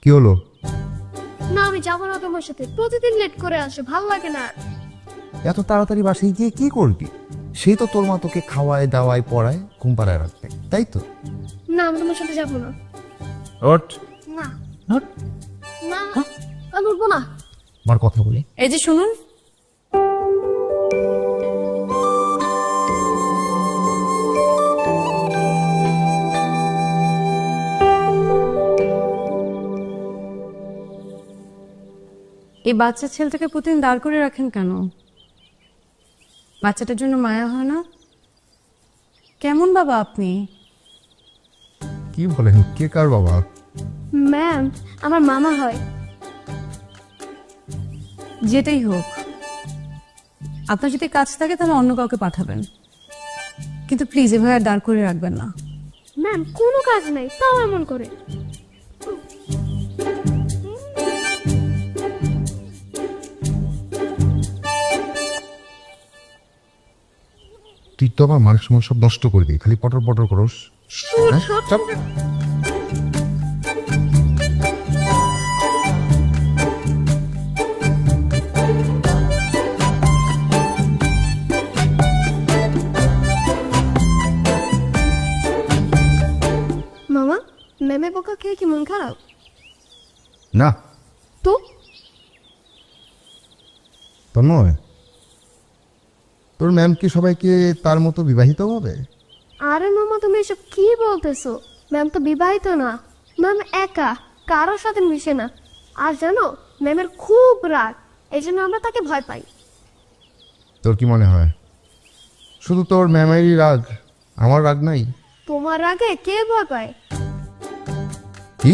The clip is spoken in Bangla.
কি হলো? না আমি যাবো না তোমার সাথে, প্রতিদিন লেট করে আসো, ভালো লাগে না। এত তাড়াতাড়ি বাসায় গিয়ে কি করবি? সেই তো তোর মা তোকে খাওয়ায় দাওয়ায় পড়ায় ঘুম পাড়ায় রাখবে, তাই তো? না আমি তোমার সাথে যাবো না। ওঠ। না ওঠ। না আমি উঠবো না। আমার কথা বলি। এই যে শুনুন, এই বাচ্চা ছেলেটাকে প্রতিদিন দাঁড় করে রাখেন কেন? বাচ্চাটার জন্য মায়া হয় না? কেমন বাবা আপনি? কি বলেন? কে কার বাবা? ম্যাম আমার মামা হয়। যেটাই হোক, আপনার যদি কাজ থাকে তাহলে অন্য কাউকে পাঠাবেন, কিন্তু প্লিজ এভাবে আর দাঁড় করে রাখবেন না। ম্যাম কোনো কাজ নাই তাও এমন করে। তুই তো আমার মান সম্মান সব নষ্ট করে দিই, খালি পটর পটর করস। হ্যাঁ? চাপ। মামা ম্যামে বোকা খেয়ে কি মন খারাপ? না তো তন্ময়, তোর ম্যাম কি সবাইকে তার মতো বিবাহিত হবে? আরে মামা তুমি এসব কি বলতেছো? ম্যাম তো বিবাহিত না, ম্যাম একা, কারোর সাথে মিশে না। আর জানো ম্যামের খুব রাগ, এই জন্য আমরা তাকে ভয় পাই। তোর কি মনে হয় শুধু তোর ম্যামেরই রাগ, আমার রাগ নাই? তোমার রাগে কে ভয় পায়? কি?